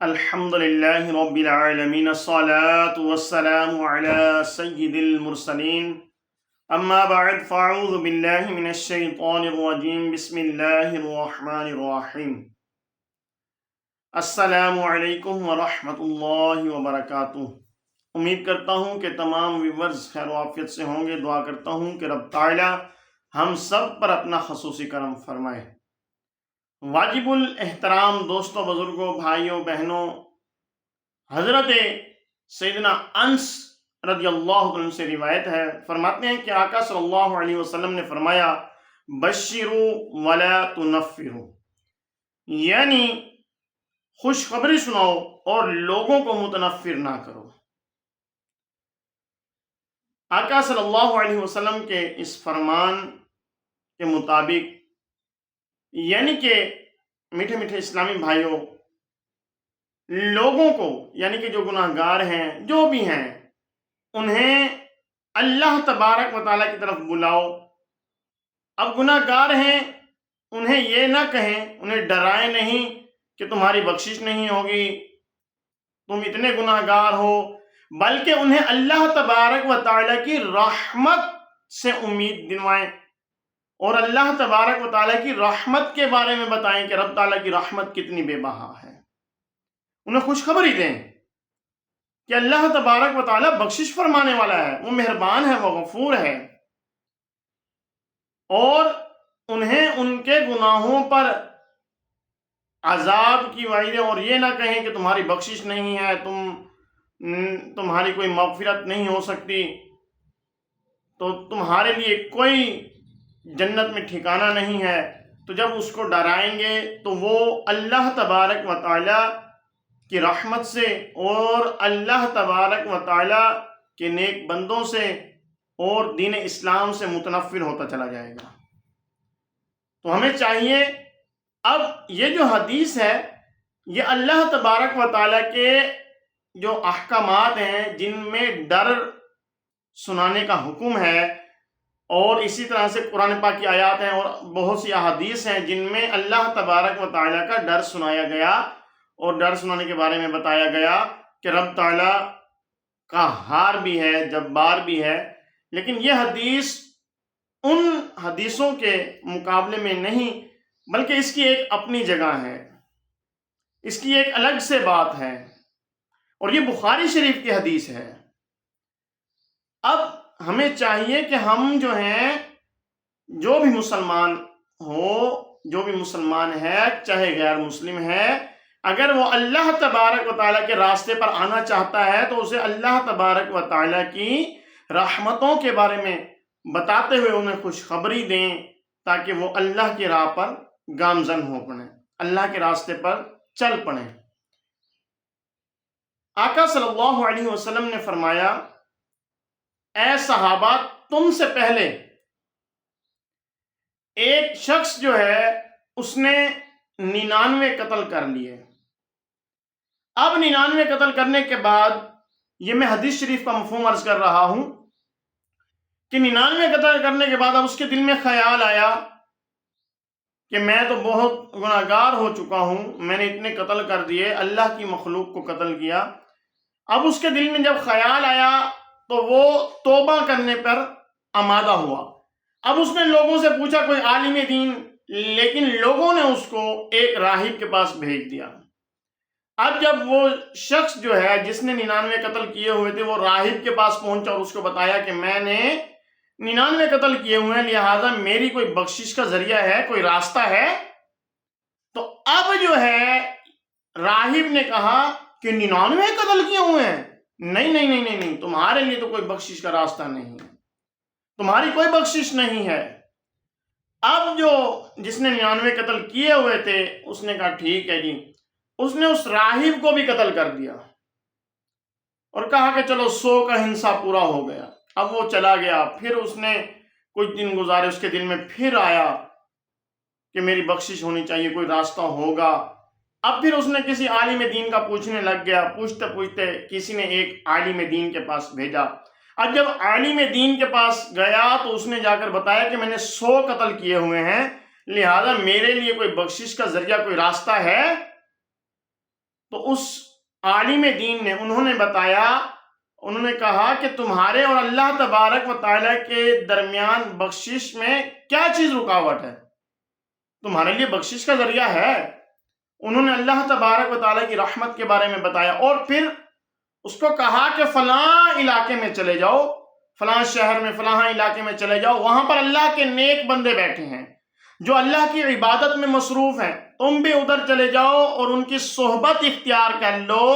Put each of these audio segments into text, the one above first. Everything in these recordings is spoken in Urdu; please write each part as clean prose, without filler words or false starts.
الحمد للہ رب العالمین الصلاة والسلام علی سید المرسلین اما بعد فاعوذ باللہ من الشیطان الرجیم بسم اللہ الرحمن الرحیم السلام علیکم ورحمۃ اللہ وبرکاتہ۔ امید کرتا ہوں کہ تمام ویورز خیر و عافیت سے ہوں گے۔ دعا کرتا ہوں کہ رب تعالی ہم سب پر اپنا خصوصی کرم فرمائے۔ واجب الاحترام دوستوں، بزرگوں، بھائیوں، بہنوں، حضرت سیدنا انس رضی اللہ عنہ سے روایت ہے، فرماتے ہیں کہ آقا صلی اللہ علیہ وسلم نے فرمایا بشروا ولا تنفروا، یعنی خوشخبری سناؤ اور لوگوں کو متنفر نہ کرو۔ آقا صلی اللہ علیہ وسلم کے اس فرمان کے مطابق یعنی کہ میٹھے میٹھے اسلامی بھائیوں، لوگوں کو یعنی کہ جو گناہ گار ہیں، جو بھی ہیں، انہیں اللہ تبارک و تعالیٰ کی طرف بلاؤ۔ اب گناہ گار ہیں، انہیں یہ نہ کہیں، انہیں ڈرائیں نہیں کہ تمہاری بخشش نہیں ہوگی، تم اتنے گناہ گار ہو، بلکہ انہیں اللہ تبارک و تعالیٰ کی رحمت سے امید دلوائیں اور اللہ تبارک و تعالیٰ کی رحمت کے بارے میں بتائیں کہ رب تعالیٰ کی رحمت کتنی بے بہا ہے۔ انہیں خوشخبری دیں کہ اللہ تبارک و تعالیٰ بخشش فرمانے والا ہے، وہ مہربان ہے، وہ غفور ہے، اور انہیں ان کے گناہوں پر عذاب کی وعید، اور یہ نہ کہیں کہ تمہاری بخشش نہیں ہے، تمہاری کوئی مغفرت نہیں ہو سکتی، تو تمہارے لیے کوئی جنت میں ٹھکانہ نہیں ہے۔ تو جب اس کو ڈرائیں گے تو وہ اللہ تبارک و تعالی کی رحمت سے اور اللہ تبارک و تعالی کے نیک بندوں سے اور دین اسلام سے متنفر ہوتا چلا جائے گا۔ تو ہمیں چاہیے، اب یہ جو حدیث ہے یہ اللہ تبارک و تعالی کے جو احکامات ہیں جن میں ڈر سنانے کا حکم ہے، اور اسی طرح سے قرآن پاک کی آیات ہیں اور بہت سی احادیث ہیں جن میں اللہ تبارک و تعالیٰ کا ڈر سنایا گیا، اور ڈر سنانے کے بارے میں بتایا گیا کہ رب تعالیٰ قہار بھی ہے، جبار بھی ہے۔ لیکن یہ حدیث ان حدیثوں کے مقابلے میں نہیں، بلکہ اس کی ایک اپنی جگہ ہے، اس کی ایک الگ سے بات ہے، اور یہ بخاری شریف کی حدیث ہے۔ اب ہمیں چاہیے کہ ہم جو ہیں، جو بھی مسلمان ہو، جو بھی مسلمان ہے چاہے غیر مسلم ہے، اگر وہ اللہ تبارک و تعالیٰ کے راستے پر آنا چاہتا ہے تو اسے اللہ تبارک و تعالیٰ کی رحمتوں کے بارے میں بتاتے ہوئے انہیں خوشخبری دیں تاکہ وہ اللہ کی راہ پر گامزن ہو پڑیں، اللہ کے راستے پر چل پڑیں۔ آقا صلی اللہ علیہ وسلم نے فرمایا، اے صحابہ، تم سے پہلے ایک شخص جو ہے اس نے 99 قتل کر لیے۔ اب 99 قتل کرنے کے بعد، یہ میں حدیث شریف کا مفہوم عرض کر رہا ہوں کہ 99 قتل کرنے کے بعد اب اس کے دل میں خیال آیا کہ میں تو بہت گناہ گار ہو چکا ہوں، میں نے اتنے قتل کر دیے، اللہ کی مخلوق کو قتل کیا۔ اب اس کے دل میں جب خیال آیا تو وہ توبہ کرنے پر آمادہ ہوا۔ اب اس نے لوگوں سے پوچھا، کوئی عالم دین، لیکن لوگوں نے اس کو ایک راہب کے پاس بھیج دیا۔ اب جب وہ شخص جو ہے جس نے 99 قتل کیے ہوئے تھے، وہ راہب کے پاس پہنچا اور اس کو بتایا کہ میں نے 99 قتل کیے ہوئے ہیں، لہذا میری کوئی بخشش کا ذریعہ ہے، کوئی راستہ ہے؟ تو اب جو ہے راہب نے کہا کہ 99 قتل کیے ہوئے ہیں، نہیں نہیں نہیں نہیں، تمہارے لیے تو کوئی بخشش کا راستہ نہیں ہے، تمہاری کوئی بخشش نہیں ہے۔ اب جو جس نے 99 قتل کیے ہوئے تھے اس نے کہا ٹھیک ہے جی، اس نے اس راہب کو بھی قتل کر دیا اور کہا کہ چلو 100 کا ہنسا پورا ہو گیا۔ اب وہ چلا گیا، پھر اس نے کچھ دن گزارے، اس کے دل میں پھر آیا کہ میری بخشش ہونی چاہیے، کوئی راستہ ہوگا۔ اب پھر اس نے کسی عالم دین کا پوچھنے لگ گیا، پوچھتے پوچھتے کسی نے ایک عالم دین کے پاس بھیجا۔ اب جب عالم دین کے پاس گیا تو اس نے جا کر بتایا کہ میں نے 100 قتل کیے ہوئے ہیں، لہذا میرے لیے کوئی بخشش کا ذریعہ، کوئی راستہ ہے؟ تو اس عالم دین نے انہوں نے بتایا، انہوں نے کہا کہ تمہارے اور اللہ تبارک و تعالیٰ کے درمیان بخشش میں کیا چیز رکاوٹ ہے؟ تمہارے لیے بخشش کا ذریعہ ہے۔ انہوں نے اللہ تبارک و تعالیٰ کی رحمت کے بارے میں بتایا، اور پھر اس کو کہا کہ فلاں علاقے میں چلے جاؤ، فلاں شہر میں فلاں علاقے میں چلے جاؤ، وہاں پر اللہ کے نیک بندے بیٹھے ہیں جو اللہ کی عبادت میں مصروف ہیں، تم بھی ادھر چلے جاؤ اور ان کی صحبت اختیار کر لو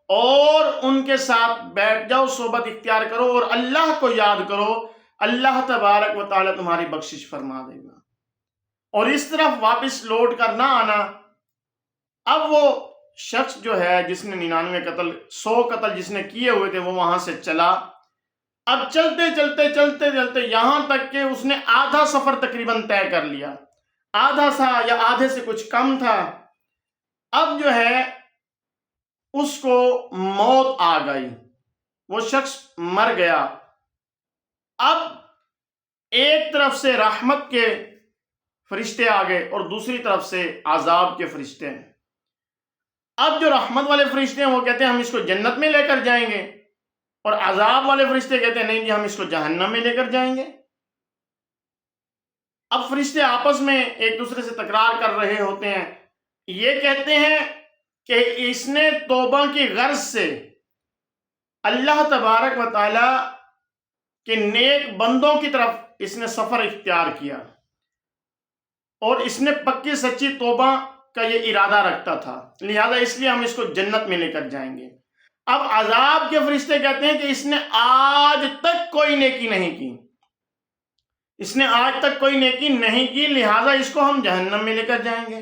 اور ان کے ساتھ بیٹھ جاؤ، صحبت اختیار کرو اور اللہ کو یاد کرو، اللہ تبارک و تعالیٰ تمہاری بخشش فرما دے گا۔ اور اس طرف واپس لوٹ کر نہ آنا۔ اب وہ شخص جو ہے جس نے 99 قتل 100 قتل جس نے کیے ہوئے تھے وہ وہاں سے چلا۔ اب چلتے چلتے یہاں تک کہ اس نے آدھا سفر تقریباً طے کر لیا، آدھا سا یا آدھے سے کچھ کم تھا۔ اب جو ہے اس کو موت آ گئی، وہ شخص مر گیا۔ اب ایک طرف سے رحمت کے فرشتے آ گئے اور دوسری طرف سے عذاب کے فرشتے ہیں۔ اب جو رحمت والے فرشتے ہیں وہ کہتے ہیں ہم اس کو جنت میں لے کر جائیں گے، اور عذاب والے فرشتے کہتے ہیں نہیں جی ہم اس کو جہنم میں لے کر جائیں گے۔ اب فرشتے آپس میں ایک دوسرے سے تکرار کر رہے ہوتے ہیں، یہ کہتے ہیں کہ اس نے توبہ کی غرض سے اللہ تبارک و تعالی کے نیک بندوں کی طرف اس نے سفر اختیار کیا، اور اس نے پکی سچی توبہ کا یہ ارادہ رکھتا تھا، لہذا اس لیے ہم اس کو جنت میں لے کر جائیں گے۔ اب عذاب کے فرشتے کہتے ہیں کہ اس نے آج تک کوئی نیکی نہیں کی، اس نے آج تک کوئی نیکی نہیں کی، لہذا اس کو ہم جہنم میں لے کر جائیں گے۔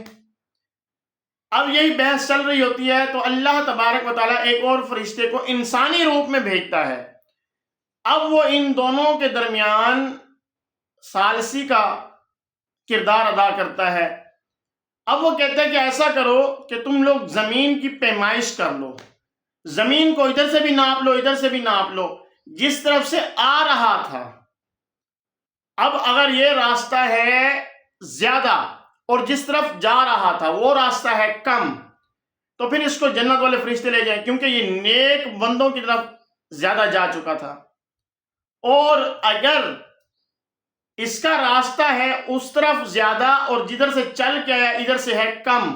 اب یہی بحث چل رہی ہوتی ہے تو اللہ تبارک و تعالیٰ ایک اور فرشتے کو انسانی روپ میں بھیجتا ہے۔ اب وہ ان دونوں کے درمیان ثالثی کا کردار ادا کرتا ہے۔ اب وہ کہتا ہے کہ ایسا کرو کہ تم لوگ زمین کی پیمائش کر لو، زمین کو ادھر سے بھی ناپ لو ادھر سے بھی ناپ لو، جس طرف سے آ رہا تھا۔ اب اگر یہ راستہ ہے زیادہ اور جس طرف جا رہا تھا وہ راستہ ہے کم، تو پھر اس کو جنت والے فرشتے لے جائیں، کیونکہ یہ نیک بندوں کی طرف زیادہ جا چکا تھا۔ اور اگر اس کا راستہ ہے اس طرف زیادہ اور جدھر سے چل کے آیا ادھر سے ہے کم،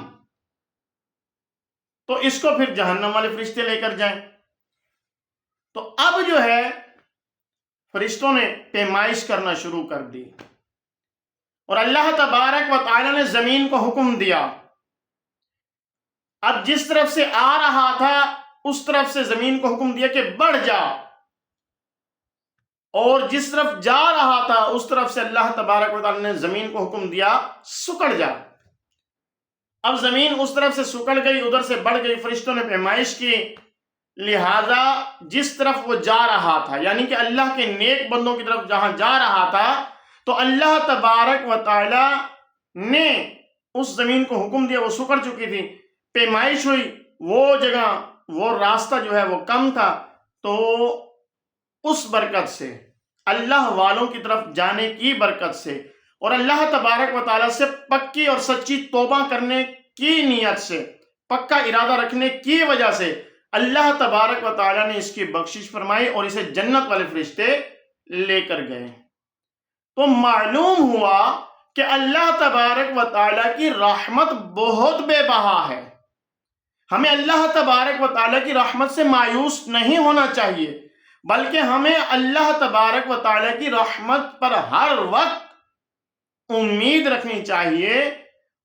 تو اس کو پھر جہنم والے فرشتے لے کر جائیں۔ تو اب جو ہے فرشتوں نے پیمائش کرنا شروع کر دی، اور اللہ تبارک و تعالی نے زمین کو حکم دیا، اب جس طرف سے آ رہا تھا اس طرف سے زمین کو حکم دیا کہ بڑھ جا، اور جس طرف جا رہا تھا اس طرف سے اللہ تبارک و تعالی نے زمین کو حکم دیا سکڑ جا۔ اب زمین اس طرف سے سکڑ گئی، ادھر سے بڑھ گئی، فرشتوں نے پیمائش کی، لہذا جس طرف وہ جا رہا تھا یعنی کہ اللہ کے نیک بندوں کی طرف جہاں جا رہا تھا، تو اللہ تبارک و تعالی نے اس زمین کو حکم دیا، وہ سکڑ چکی تھی، پیمائش ہوئی، وہ جگہ وہ راستہ جو ہے وہ کم تھا، تو اس برکت سے اللہ والوں کی طرف جانے کی برکت سے اور اللہ تبارک و تعالی سے پکی اور سچی توبہ کرنے کی نیت سے، پکا ارادہ رکھنے کی وجہ سے اللہ تبارک و تعالی نے اس کی بخشش فرمائی اور اسے جنت والے فرشتے لے کر گئے۔ تو معلوم ہوا کہ اللہ تبارک و تعالی کی رحمت بہت بے بہا ہے۔ ہمیں اللہ تبارک و تعالی کی رحمت سے مایوس نہیں ہونا چاہیے، بلکہ ہمیں اللہ تبارک و تعالی کی رحمت پر ہر وقت امید رکھنی چاہیے،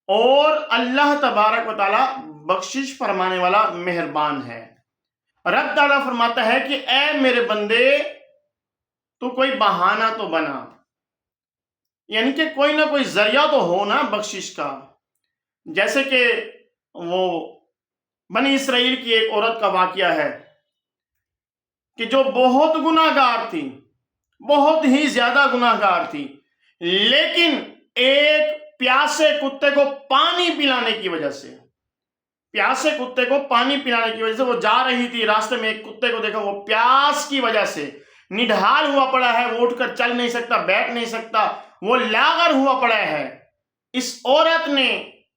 اور اللہ تبارک و تعالی بخشش فرمانے والا مہربان ہے۔ رب تعالیٰ فرماتا ہے کہ اے میرے بندے تو کوئی بہانہ تو بنا، یعنی کہ کوئی نہ کوئی ذریعہ تو ہو نا بخشش کا۔ جیسے کہ وہ بنی اسرائیل کی ایک عورت کا واقعہ ہے کہ جو بہت گناہ گار تھی، بہت ہی زیادہ گناہ گار تھی، لیکن ایک پیاسے کتے کو پانی پلانے کی وجہ سے، پیاسے کتے کو پانی پلانے کی وجہ سے وہ جا رہی تھی، راستے میں ایک کتے کو دیکھا، وہ پیاس کی وجہ سے نڈھال ہوا پڑا ہے، وہ اٹھ کر چل نہیں سکتا، بیٹھ نہیں سکتا، وہ لاغر ہوا پڑا ہے۔ اس عورت نے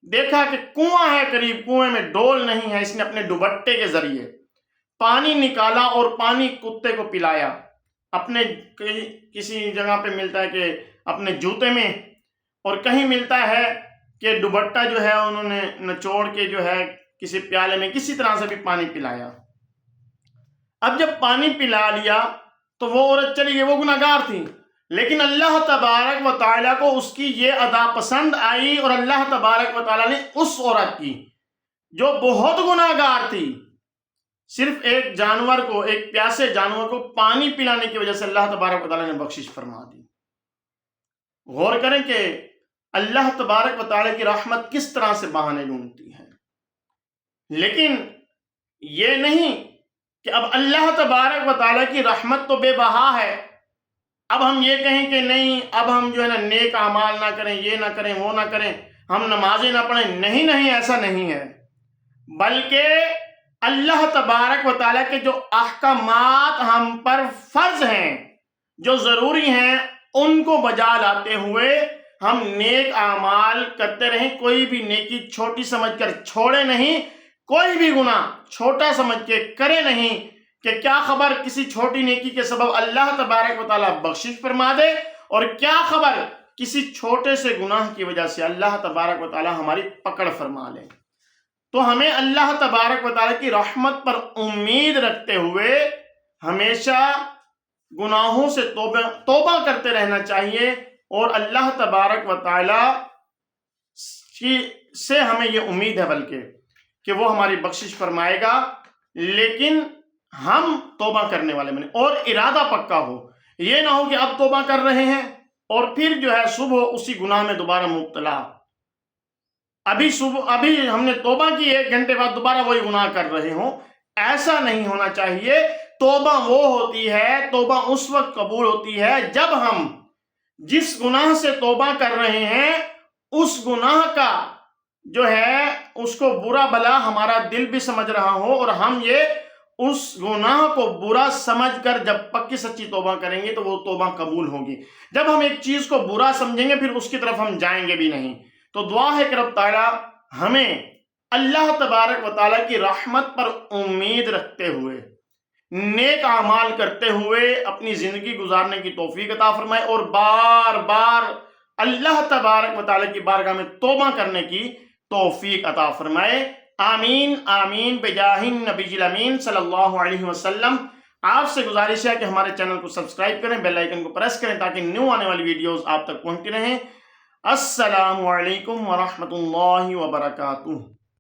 دیکھا کہ کنواں ہے قریب، کنویں میں ڈول نہیں ہے، اس نے اپنے دوپٹے کے ذریعے پانی نکالا اور پانی کتے کو پلایا. اپنے کسی جگہ پہ ملتا ہے کہ اپنے جوتے میں، اور کہیں ملتا ہے کہ دوپٹہ جو ہے انہوں نے نچوڑ کے جو ہے کسی پیالے میں کسی طرح سے بھی پانی پلایا. اب جب پانی پلا لیا تو وہ عورت چلی گئی، وہ گناہگار تھی، لیکن اللہ تبارک و تعالیٰ کو اس کی یہ ادا پسند آئی، اور اللہ تبارک و تعالیٰ نے اس عورت کی جو بہت گناہگار تھی، صرف ایک جانور کو، ایک پیاسے جانور کو پانی پلانے کی وجہ سے اللہ تبارک و تعالیٰ نے بخشش فرما دی. غور کریں کہ اللہ تبارک و تعالیٰ کی رحمت کس طرح سے بہانے ڈھونڈتی ہے. لیکن یہ نہیں کہ اب اللہ تبارک و تعالیٰ کی رحمت تو بے بہا ہے، اب ہم یہ کہیں کہ نہیں، اب ہم جو ہے نا نیک اعمال نہ کریں، یہ نہ کریں، وہ نہ کریں، ہم نمازیں نہ پڑھیں. نہیں، ایسا نہیں ہے، بلکہ اللہ تبارک و تعالیٰ کے جو احکامات ہم پر فرض ہیں، جو ضروری ہیں، ان کو بجا لاتے ہوئے ہم نیک اعمال کرتے رہیں. کوئی بھی نیکی چھوٹی سمجھ کر چھوڑے نہیں، کوئی بھی گناہ چھوٹا سمجھ کے کرے نہیں کہ کیا خبر کسی چھوٹی نیکی کے سبب اللہ تبارک و تعالیٰ بخشش فرما دے، اور کیا خبر کسی چھوٹے سے گناہ کی وجہ سے اللہ تبارک و تعالیٰ ہماری پکڑ فرما لے. تو ہمیں اللہ تبارک و تعالیٰ کی رحمت پر امید رکھتے ہوئے ہمیشہ گناہوں سے توبہ کرتے رہنا چاہیے، اور اللہ تبارک و تعالیٰ سے ہمیں یہ امید ہے بلکہ کہ وہ ہماری بخشش فرمائے گا، لیکن ہم توبہ کرنے والے بنیں اور ارادہ پکا ہو. یہ نہ ہو کہ اب توبہ کر رہے ہیں اور پھر جو ہے صبح اسی گناہ میں دوبارہ مبتلا. ابھی ہم نے توبہ کی، 1 گھنٹے بعد دوبارہ وہی گناہ کر رہے ہوں. ایسا نہیں ہونا چاہیے. توبہ وہ ہوتی ہے، توبہ اس وقت قبول ہوتی ہے جب ہم جس گناہ سے توبہ کر رہے ہیں اس گناہ کا جو ہے اس کو برا بلا ہمارا دل بھی سمجھ رہا ہو، اور ہم یہ اس گناہ کو برا سمجھ کر جب پکی سچی توبہ کریں گے تو وہ توبہ قبول ہوگی. جب ہم ایک چیز کو برا سمجھیں گے پھر اس کی طرف ہم جائیں گے بھی نہیں. تو دعا ہے کہ رب تعالیٰ ہمیں اللہ تبارک و تعالیٰ کی رحمت پر امید رکھتے ہوئے نیک اعمال کرتے ہوئے اپنی زندگی گزارنے کی توفیق عطا فرمائے، اور بار بار اللہ تبارک و تعالیٰ کی بارگاہ میں توبہ کرنے کی توفیق عطا فرمائے. آمین آمین بجاہ النبی الامین صلی اللہ علیہ وسلم. آپ سے گزارش ہے کہ ہمارے چینل کو سبسکرائب کریں، بیل آئیکن کو پریس کریں تاکہ نیو آنے والی ویڈیوز آپ تک پہنچتی رہیں. السلام علیکم ورحمۃ اللہ وبرکاتہ.